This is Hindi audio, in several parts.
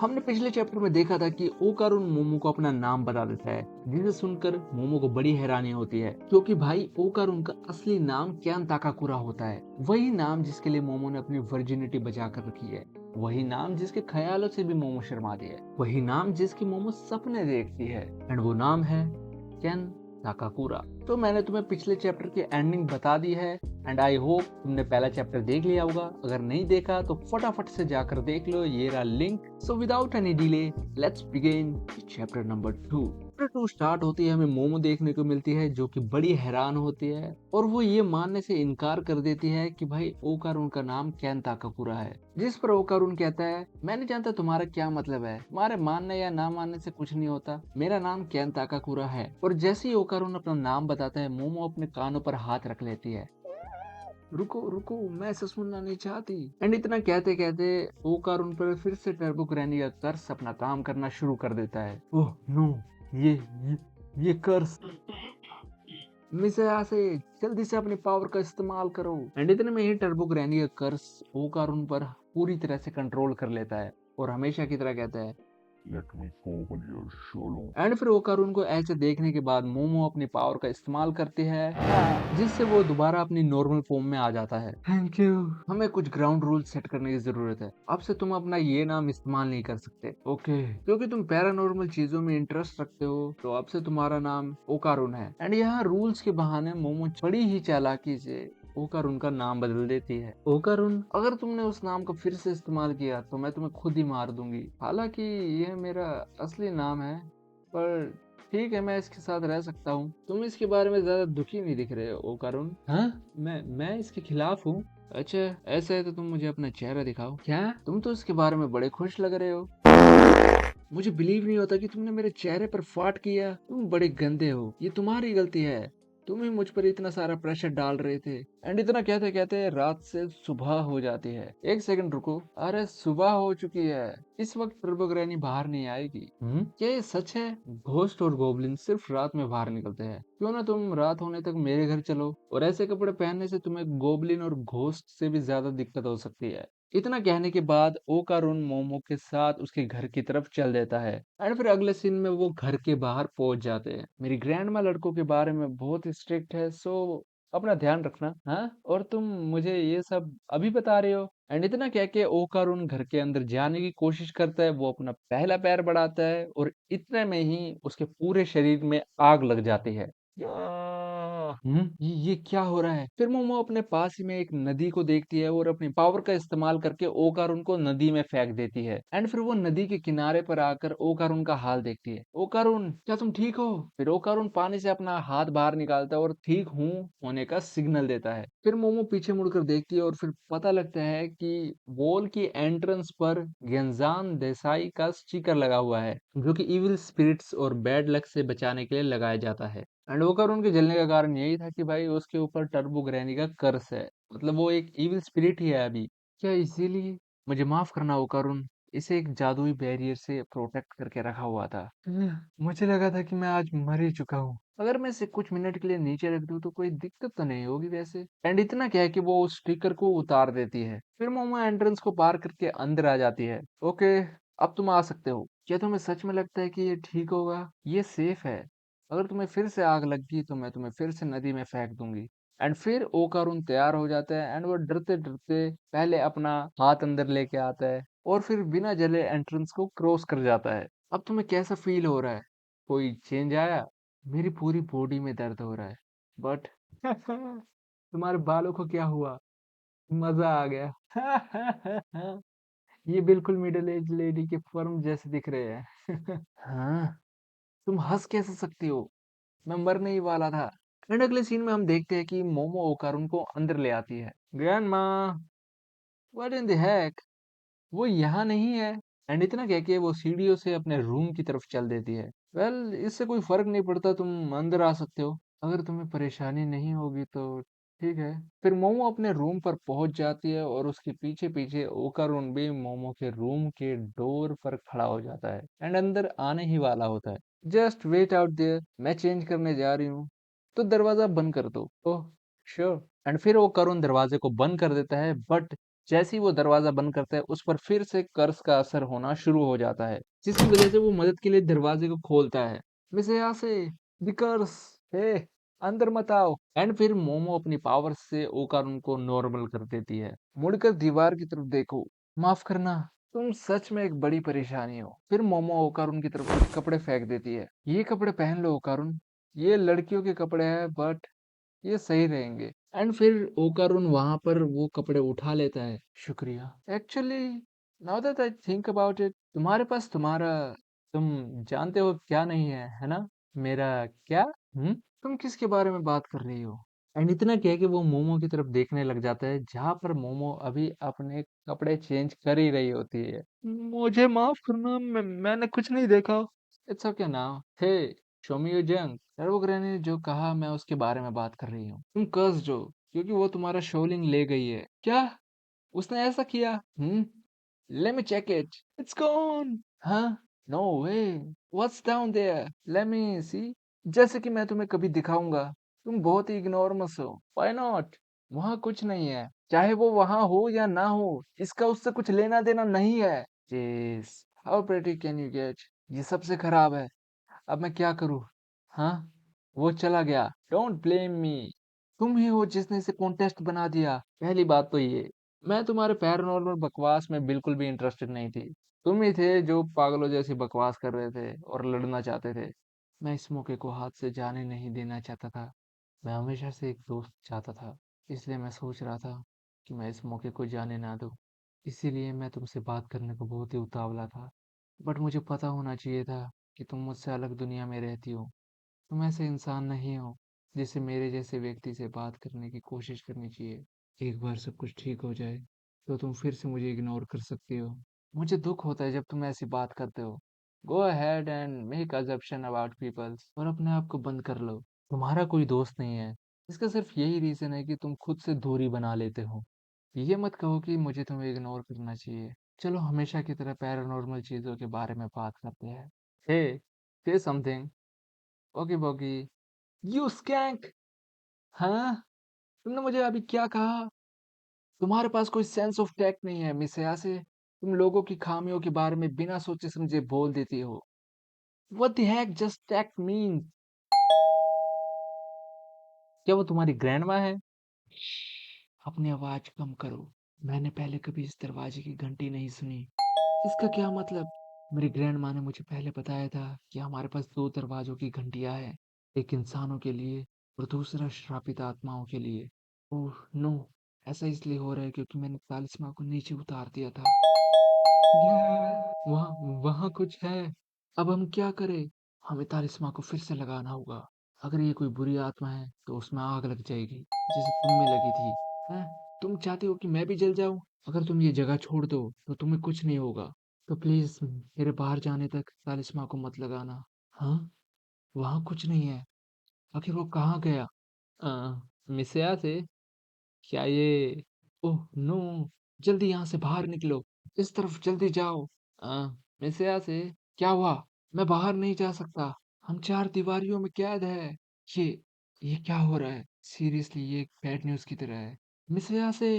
हमने पिछले चैप्टर में देखा था कि ओकारुन मोमो को अपना नाम बता देता है, जिसे सुनकर मोमो को बड़ी हैरानी होती है क्योंकि भाई ओकारुन का असली नाम क्यान ताकाकुरा होता है। वही नाम जिसके लिए मोमो ने अपनी वर्जिनिटी बचा कर रखी है, वही नाम जिसके ख्यालों से भी मोमो शर्माती है, वही नाम जिसकी मोमो सपने देखती है, एंड वो नाम है केन ताकाकुरा। तो मैंने तुम्हें पिछले चैप्टर की एंडिंग बता दी है एंड आई होप तुमने पहला चैप्टर देख लिया होगा। अगर नहीं देखा तो फटाफट से जाकर देख लो, ये रहा link. So without any delay let's begin chapter number 2। Chapter 2 start होती है, हमें मोमो देखने को मिलती है जो कि बड़ी हैरान होती है और वो ये मानने से इनकार कर देती है कि भाई ओकारुन का नाम केन ताकाकुरा है। जिस पर ओकारुन कहता है, मैं नहीं जानता तुम्हारा क्या मतलब है, तुम्हारे मानने या ना मानने से कुछ नहीं होता, मेरा नाम केन ताकाकुरा है। और जैसे ही ओकारुन अपना नाम बताता है, मोमो अपने कानों पर हाथ रख लेती है। रुको रुको, मैं ऐसा सुनना नहीं चाहती। एंड इतना कहते कहते ओकारुन पर फिर से टर्बो ग्रैनी का कर्स अपना काम करना शुरू कर देता है। ओह नो, ये ये ये कर्स मिसे से जल्दी से अपनी पावर का इस्तेमाल करो। एंड इतने में ही टर्बो ग्रैनी का कर्स ओकारुन पर पूरी तरह से कंट्रोल कर लेता है और हमेशा की तरह कहता है, Let me open your showroom. And फिर ओकारुन को ऐसे देखने के बाद मोमो अपनी पावर का इस्तेमाल करती है जिससे वो दोबारा अपनी नॉर्मल फॉर्म में आ जाता है। Thank you. हमें कुछ ग्राउंड रूल सेट करने की जरूरत है। अब से तुम अपना ये नाम इस्तेमाल नहीं कर सकते, ओके? क्योंकि तुम पैरानॉर्मल चीजों में इंटरेस्ट रखते हो, तो अब से तुम्हारा नाम ओकारुन है। एंड यहाँ रूल्स के बहाने मोमो बड़ी ही चालाकी से ओकारुन का नाम बदल देती है। ओकारुन, अगर तुमने उस नाम का फिर से इस्तेमाल किया तो मैं तुम्हें खुद ही मार दूंगी। हालांकि यह मेरा असली नाम है, पर ठीक है, मैं इसके साथ रह सकता हूँ। तुम इसके बारे में ज्यादा दुखी नहीं दिख रहे हो ओकारुन। हाँ, मैं इसके खिलाफ हूँ। अच्छा, ऐसा है तो तुम मुझे अपना चेहरा दिखाओ। क्या? तुम तो इसके बारे में बड़े खुश लग रहे हो। मुझे बिलीव नहीं होता कि तुमने मेरे चेहरे पर फाट किया। तुम बड़े गंदे हो, ये तुम्हारी गलती है। तुम ही मुझ पर इतना सारा प्रेशर डाल रहे थे। एंड इतना कहते कहते रात से सुबह हो जाती है। एक सेकंड रुको, अरे सुबह हो चुकी है। इस वक्त टर्बोग्रैनी बाहर नहीं आएगी। क्या ये सच है? घोस्ट और गोब्लिन सिर्फ रात में बाहर निकलते हैं। क्यों ना तुम रात होने तक मेरे घर चलो, और ऐसे कपड़े पहनने से तुम्हें गोब्लिन और घोस्ट से भी ज्यादा दिक्कत हो सकती है। इतना कहने के बाद ओकारुन मोमो के साथ उसके घर की तरफ चल देता है एंड फिर अगले सीन में वो घर के बाहर पहुंच जाते हैं। मेरी ग्रैंड माँ लड़कों के बारे में बहुत स्ट्रिक्ट है, सो अपना ध्यान रखना। हाँ, और तुम मुझे ये सब अभी बता रहे हो? एंड इतना कह के ओकारुन घर के अंदर जाने की कोशिश करता है। वो अपना पहला पैर बढ़ाता है और इतने में ही उसके पूरे शरीर में आग लग जाती है। ये क्या हो रहा है? फिर मोमो अपने पास ही में एक नदी को देखती है और अपनी पावर का इस्तेमाल करके ओकारुन को नदी में फेंक देती है। एंड फिर वो नदी के किनारे पर आकर ओकारुन का हाल देखती है। ओकारुन, क्या तुम ठीक हो? फिर ओकारुन पानी से अपना हाथ बाहर निकालता है और ठीक हूँ होने का सिग्नल देता है। फिर मोमो पीछे मुड़कर देखती है और फिर पता लगता है कि वॉल की एंट्रेंस पर गेंजान देसाई का स्टिकर लगा हुआ है, जो कि इविल स्पिरिट्स और बैड लक से बचाने के लिए लगाया जाता है। एंड ओकारुन के जलने का कारण यही था कि भाई उसके ऊपर टर्बो ग्रैनी का कर्स है, मतलब वो एक इविल स्पिरिट ही है अभी। क्या इसीलिए? मुझे माफ करना ओकारुन, इसे एक जादुई बैरियर से प्रोटेक्ट करके रखा हुआ था। मुझे लगा था कि मैं आज मर ही चुका हूँ। अगर मैं इसे कुछ मिनट के लिए नीचे रख दूं तो कोई दिक्कत तो नहीं होगी वैसे। एंड इतना क्या है कि वो उस स्टिकर को उतार देती है। फिर मोमो एंट्रेंस को पार करके अंदर आ जाती है। ओके, अब तुम आ सकते हो। क्या तुम्हें सच में लगता है कि ये ठीक होगा? ये सेफ है। अगर तुम्हें फिर से आग लग गई तो मैं तुम्हें फिर से नदी में फेंक दूंगी। एंड फिर ओकारुन तैयार हो जाता है एंड वो डरते डरते पहले अपना हाथ अंदर लेके आता है और फिर बिना जले एंट्रेंस को क्रॉस कर जाता है। अब तुम्हें कैसा फील हो रहा है? कोई चेंज आया? मेरी पूरी बॉडी में दर्द हो रहा है, बट तुम्हारे बालों को क्या हुआ? मजा आ गया। ये बिल्कुल मिडिल एज लेडी के फर्म जैसे दिख रहे हैं। हाँ, तुम हंस कैसे सकती हो? मैं मरने ही वाला था। एंड अगले सीन में हम देखते हैं कि मोमो ओकारुन को अंदर ले आती है। Grandma, what in the heck, वो यहाँ नहीं है। एंड इतना कह के वो सीढ़ियों से अपने रूम की तरफ चल देती है। वेल, इससे कोई फर्क नहीं पड़ता, तुम अंदर आ सकते हो अगर तुम्हें परेशानी नहीं होगी तो। ठीक है। फिर मोमो अपने रूम पर पहुंच जाती है और उसके पीछे पीछे ओकारुन भी मोमो के रूम के डोर पर खड़ा हो जाता है एंड अंदर आने ही वाला होता है। जस्ट वेट आउट देयर, मैं चेंज करने जा रही हूँ, तो दरवाजा बंद कर दो। Oh sure. एंड फिर वो करुण दरवाजे को बंद कर देता है, बट जैसे ही वो दरवाजा बंद करता है, उस पर फिर से कर्स का असर होना शुरू हो जाता है, जिसकी वजह से वो मदद के लिए दरवाजे को खोलता है। मिसे यहाँ से द कर्स, हे अंदर मत आओ। एंड फिर मोमो अपनी पावर से ओकार उनको नॉर्मल कर देती है। मुड़कर दीवार की तरफ देखो, माफ करना, तुम सच में एक बड़ी परेशानी हो। फिर मोमो ओकारुन की तरफ कुछ कपड़े फेंक देती है। ये कपड़े पहन लो ओकारुन, ये लड़कियों के कपड़े हैं बट ये सही रहेंगे। एंड फिर ओकारुन वहां पर वो कपड़े उठा लेता है। शुक्रिया। Actually now that I think about it, तुम्हारे पास तुम्हारा, तुम जानते हो क्या नहीं है ना? मेरा क्या? तुम किसके बारे में बात कर रही हो? एंड इतना कह के वो मोमो की तरफ देखने लग जाता है, जहां पर मोमो अभी अपने कपड़े चेंज कर ही रही होती है। मुझे माफ करना, मैंने कुछ नहीं देखा। It's okay now. Hey, show me your junk. सर्वग्रह ने जो कहा मैं उसके बारे में बात कर रही हूँ। तुम कर्स्ड हो क्योंकि वो तुम्हारा शोलिंग ले गई है। क्या? उसने ऐसा किया? Let me check it, it's gone. हाँ? No way, what's down there, let me see. जैसे कि मैं तुम्हें कभी दिखाऊंगा। तुम बहुत ही इग्नोरमस हो। Why not? वहां कुछ नहीं है, चाहे वो वहां हो या ना हो, इसका उससे कुछ लेना देना नहीं है। जेस, how pretty can you get? ये सबसे खराब है। अब मैं क्या करूं? हाँ, वो चला गया। Don't blame me. तुम ही हो जिसने इसे कॉन्टेस्ट बना दिया। पहली बात तो ये, मैं तुम्हारे पैरानॉर्मल बकवास में बिल्कुल भी इंटरेस्टेड नहीं थी। तुम ही थे जो पागलों जैसी बकवास कर रहे थे और लड़ना चाहते थे। मैं इस मौके को हाथ से जाने नहीं देना चाहता था। मैं हमेशा से एक दोस्त चाहता था, इसलिए मैं सोच रहा था कि मैं इस मौके को जाने ना दूं। इसीलिए मैं तुमसे बात करने को बहुत ही उतावला था, बट मुझे पता होना चाहिए था कि तुम मुझसे अलग दुनिया में रहती हो। तुम ऐसे इंसान नहीं हो जिसे मेरे जैसे व्यक्ति से बात करने की कोशिश करनी चाहिए। एक बार सब कुछ ठीक हो जाए तो तुम फिर से मुझे इग्नोर कर सकती हो। मुझे दुख होता है जब तुम ऐसी बात करते हो। Go ahead and make assumption about peoples और अपने आप को बंद कर लो। तुम्हारा कोई दोस्त नहीं है। इसका सिर्फ यही रीजन है कि तुम खुद से दूरी बना लेते हो। ये मत कहो कि मुझे तुम्हें इग्नोर करना चाहिए। चलो हमेशा की तरह पैरानॉर्मल चीजों के बारे में बात करते हैं। Hey, say something. Okay Bogie, you skank. हाँ? तुमने मुझे अभी क्या कहा? तुम्हारे पास कोई सेंस ऑफ टैक्ट नहीं है मिस से। तुम लोगों की खामियों के बारे में बिना सोचे समझे बोल देती हो। What the heck just tact mean? क्या वो तुम्हारी ग्रैंडमा है? अपनी आवाज कम करो। मैंने पहले कभी इस दरवाजे की घंटी नहीं सुनी। इसका क्या मतलब? मेरी ग्रैंड माँ ने मुझे पहले बताया था कि हमारे पास दो दरवाजों की घंटियां हैं, एक इंसानों के लिए और दूसरा श्रापित आत्माओं के लिए। ओह नो, ऐसा इसलिए हो रहा है क्योंकि मैंने तालिस्मा को नीचे उतार दिया था। वहाँ वहाँ कुछ है। अब हम क्या करें? हमें तालिस्मा को फिर से लगाना होगा। अगर ये कोई बुरी आत्मा है तो उसमें आग लग जाएगी, जैसे तुम में लगी थी। हैं? तुम चाहते हो कि मैं भी जल जाऊं? अगर तुम ये जगह छोड़ दो तो तुम्हें कुछ नहीं होगा। तो प्लीज मेरे बाहर जाने तक तालिस्मा को मत लगाना। हाँ? वहाँ कुछ नहीं है। आखिर वो कहाँ गया? मिसेया से, क्या ये? ओह नो, जल्दी यहाँ से बाहर निकलो। इस तरफ जल्दी जाओ। मिसेया से, क्या हुआ? मैं बाहर नहीं जा सकता। हम चार दीवारियों में कैद है। ये ये क्या हो रहा है? सीरियसली ये एक बैड न्यूज़ की तरह है। मिसेया से,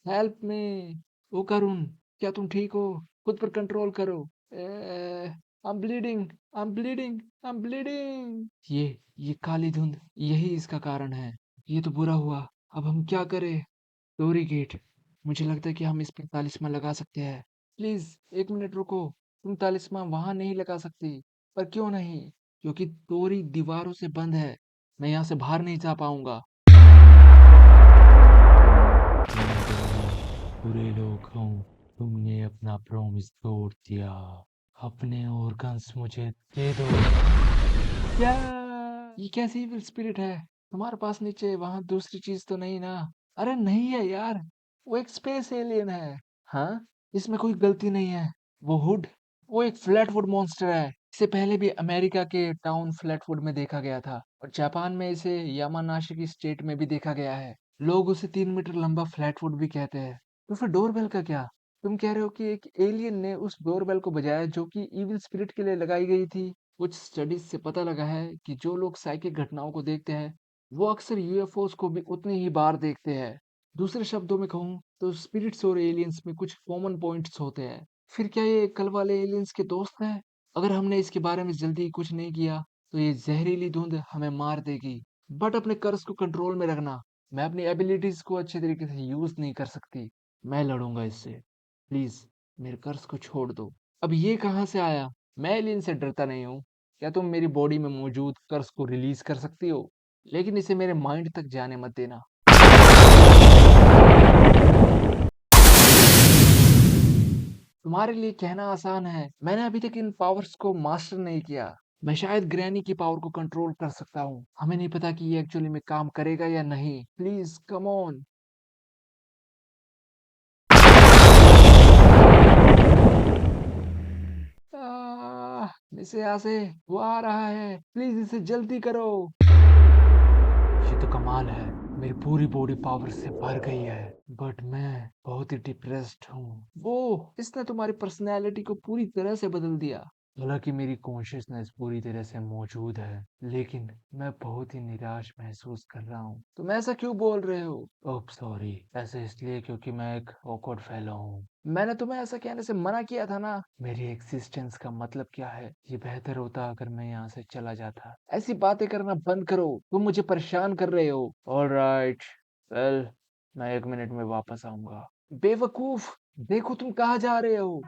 हेल्प मी। ओ करुण, क्या तुम ठीक हो? खुद पर कंट्रोल करो। I am bleeding, I am bleeding, I am bleeding. ये काली धुंध यही इसका कारण है। ये तो बुरा हुआ। अब हम क्या करें? टोरी गेट, मुझे लगता है कि हम इस पर तालिस्मा लगा सकते हैं। प्लीज एक मिनट रुको। तुम तालिस्मा वहां नहीं लगा सकती। पर क्यों नहीं? क्योंकि टोरी दीवारों से बंद है। मैं यहाँ से बाहर नहीं जा पाऊंगा। मैं तुम्हें बुरे लोग हूँ। तुमने अपना प्रॉमिस तोड़ दिया। अपने ऑर्गन्स मुझे दे दो। क्या? ये कैसी इविल स्पिरिट है? तुम्हारे पास नीचे वहां दूसरी चीज तो नहीं ना? अरे नहीं है यार, वो एक स्पेस एलियन है। हाँ? इसमें कोई गलती नहीं है। वो हुड, वो एक फ्लैटवुड मॉन्स्टर है। इसे पहले भी अमेरिका के टाउन फ्लैटवुड में देखा गया था और जापान में इसे यामानाशी स्टेट में भी देखा गया है। लोग उसे 3 मीटर लंबा फ्लैटवुड भी कहते हैं। तो फिर डोरबेल का क्या? तुम कह रहे हो कि एक एलियन ने उस डोरबेल को बजाया जो कि इविल स्पिरिट के लिए लगाई गई थी। कुछ स्टडीज से पता लगा है कि जो लोग साइकिक घटनाओं को देखते हैं वो अक्सर यूएफओस को भी उतनी ही बार देखते हैं। दूसरे शब्दों में कहूँ तो स्पिरिट्स और एलियंस में कुछ कॉमन पॉइंट्स होते हैं। फिर क्या ये कल वाले एलियंस के दोस्त हैं? अगर हमने इसके बारे में जल्दी कुछ नहीं किया तो ये जहरीली धुंध हमें मार देगी। बट अपने कर्ज को कंट्रोल में रखना। मैं अपनी एबिलिटीज को अच्छे तरीके से यूज नहीं कर सकती। मैं लड़ूंगा इससे। प्लीज मेरे कर्ज को छोड़ दो। अब ये कहाँ से आया? मैं एलियन से डरता नहीं हूँ। क्या तुम मेरी बॉडी में मौजूद कर्ज को रिलीज कर सकती हो? लेकिन इसे मेरे माइंड तक जाने मत देना। तुम्हारे लिए कहना आसान है, मैंने अभी तक इन पावर्स को मास्टर नहीं किया। मैं शायद ग्रैनी की पावर को कंट्रोल कर सकता हूँ। हमें नहीं पता कि ये एक्चुअली में काम करेगा या नहीं। Please come on. इसे यहाँ से वो आ रहा है। प्लीज इसे जल्दी करो। ये तो कमाल है। मेरी पूरी बॉडी पावर से भर गई है। बट मैं बहुत ही डिप्रेस्ड हूँ। वो इसने तुम्हारी पर्सनैलिटी को पूरी तरह से बदल दिया। हालांकि मेरी कॉन्शियसनेस पूरी तरह से मौजूद है, लेकिन मैं बहुत ही निराश महसूस कर रहा हूँ। तुम ऐसा क्यों बोल रहे हो? ओह सॉरी, ऐसा इसलिए क्योंकि मैं एक ऑकवर्ड फेलो हूँ। मैंने तुम्हें ऐसा कहने से मना किया था ना। मेरी एग्जिस्टेंस का मतलब क्या है? ये बेहतर होता अगर मैं यहाँ से चला जाता। ऐसी बातें करना बंद करो। तुम मुझे परेशान कर रहे हो। ऑलराइट, वेल, मैं 1 मिनट में वापस आऊंगा। बेवकूफ, देखो तुम कहाँ जा रहे हो।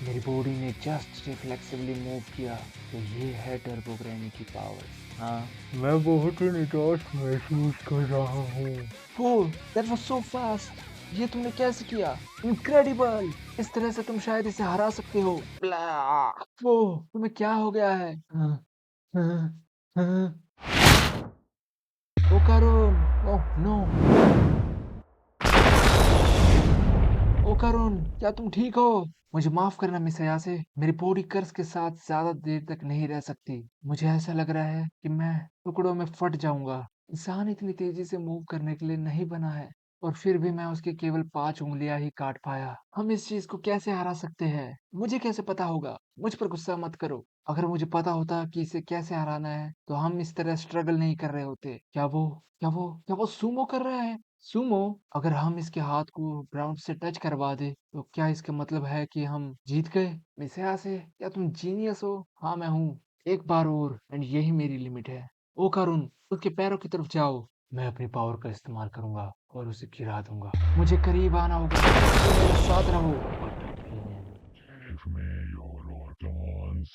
मेरी बॉडी ने जस्ट रिफ्लेक्सिवली मूव किया। तो ये है टर्बो ग्रैनी की पावर। हाँ, मैं बहुत ही निराश महसूस कर रहा हूँ। cool, that was so fast. ये तुमने कैसे किया? इनक्रेडिबल। इस तरह से तुम शायद इसे हरा सकते हो। ब्ला। वो तुम्हें क्या हो गया है? हाँ, हाँ। ओकारोन, ओह नो। ओकारोन, क्या तुम ठीक हो? मुझे माफ करना मिस अयासे। मेरी बॉडी कर्स के साथ ज्यादा देर तक नहीं रह सकती। मुझे ऐसा लग रहा है कि मैं टुकड़ों में फट जाऊंगा। इंसान इतनी तेजी से मूव करने के लिए नहीं बना है, और फिर भी मैं उसकी केवल 5 उंगलियां ही काट पाया। हम इस चीज को कैसे हरा सकते हैं? मुझे कैसे पता होगा? मुझ पर गुस्सा मत करो। अगर मुझे पता होता कि इसे कैसे हराना है तो हम इस तरह स्ट्रगल नहीं कर रहे होते। क्या वो सुमो कर रहा है? सुमो? अगर हम इसके हाथ को ग्राउंड से टच करवा दे तो क्या इसका मतलब है कि हम जीत गए? मिसेया से, क्या तुम जीनियस हो? हाँ मैं हूँ। एक बार और, एंड यही मेरी लिमिट है। ओ करुण, उसके पैरों की तरफ जाओ। मैं अपनी पावर का इस्तेमाल करूंगा और उसे गिरा दूंगा। मुझे करीब आना होगा। तुम मेरे साथ रहो। Give me your organs.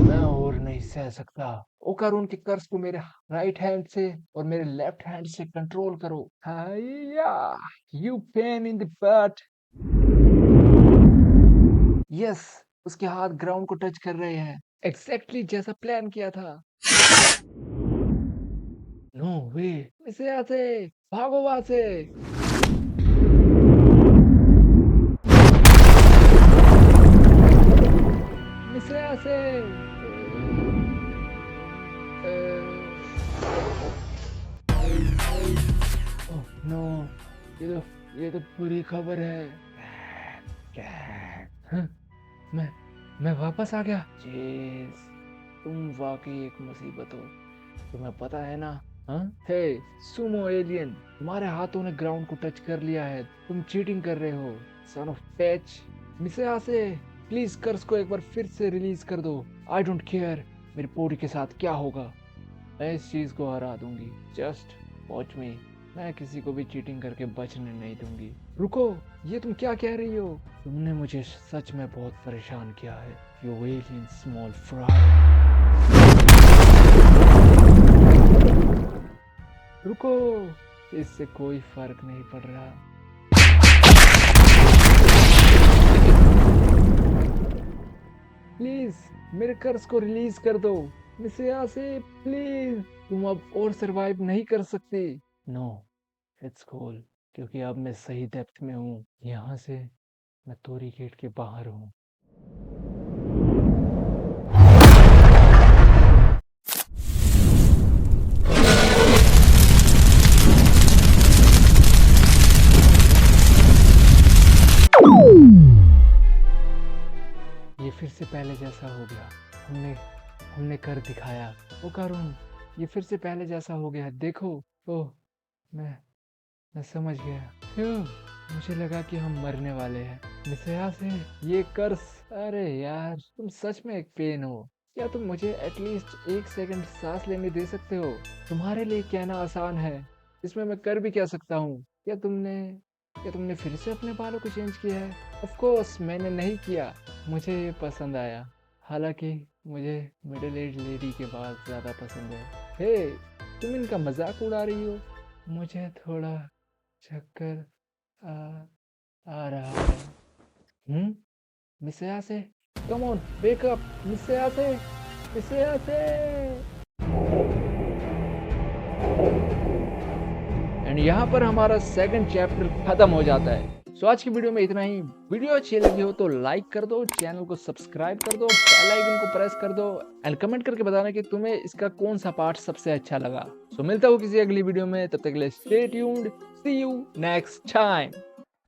मैं और नहीं सह सकता। ओकारून के कर्स को मेरे राइट हैंड से और मेरे लेफ्ट हैंड से कंट्रोल करो। हाया, you pain in the but. Yes, उसके हाथ ग्राउंड को टच कर रहे हैं। एग्जैक्टली जैसा प्लान किया था। नो वे, इसे यहाँ से भागो वहां से। इसे यहाँ से। ओह नो, ये तो बुरी खबर है। हाँ, मैं वापस आ गया। जेस, तुम वाकई एक मुसीबत हो। तुम्हें पता है ना? हाँ, हे सुमो एलियन, तुम्हारे हाथों ने ग्राउंड को टच कर लिया है। तुम चीटिंग कर रहे हो, सन ऑफ पैच। मिसे से प्लीज कर्स को एक बार फिर से रिलीज कर दो। आई डोंट केयर मेरी बॉडी के साथ क्या होगा। मैं इस चीज को हरा दूंगी। जस्ट वॉच मी। मैं किसी को भी चीटिंग करके बचने नहीं दूंगी। रुको, ये तुम क्या कह रही हो? तुमने मुझे सच में बहुत परेशान किया है, यू एलियन स्मॉल फ्राई। रुको, इससे कोई फर्क नहीं पड़ रहा। प्लीज मेरे कर्ज को रिलीज कर दो। मिसे यहाँ से प्लीज। तुम अब और सरवाइव नहीं कर सकती। नो, इट्स कूल, क्योंकि अब मैं सही डेप्थ में हूँ। यहाँ से मैं तोरी गेट के बाहर हूँ। पहले जैसा हो गया। हमने हमने कर दिखाया। ओ कारून, ये फिर से पहले जैसा हो गया। देखो। ओह, मैं समझ गया। क्यों? मुझे लगा कि हम मरने वाले हैं। मिसेया से ये कर्स। अरे यार, तुम सच में एक पेन हो। क्या तुम मुझे एटलीस्ट 1 सेकंड सांस लेने दे सकते हो? तुम्हारे लिए कहना आसान है, इसमें मैं कर भी क्या सकता हूँ? क्या तुमने फिर से अपने बालों को चेंज किया है? ऑफ कोर्स मैंने नहीं किया। मुझे ये पसंद आया। हालांकि मुझे मिडिल एज लेडी के बाल ज्यादा पसंद है। हे, तुम इनका मजाक उड़ा रही हो? मुझे थोड़ा चक्कर आ आ रहा है। मिसेया से, कम ऑन, वेक अप। मिसेया से, मिसेया से। एंड यहाँ पर हमारा सेकंड चैप्टर खत्म हो जाता है। सो आज की वीडियो में इतना ही। वीडियो अच्छी लगी हो तो लाइक कर दो, चैनल को सब्सक्राइब कर दो, बेल आइकन को प्रेस कर दो एंड कमेंट करके बताना कि तुम्हें इसका कौन सा पार्ट सबसे अच्छा लगा। सो मिलता हूँ किसी अगली वीडियो में, तब तक के लिए stay tuned. See you next time.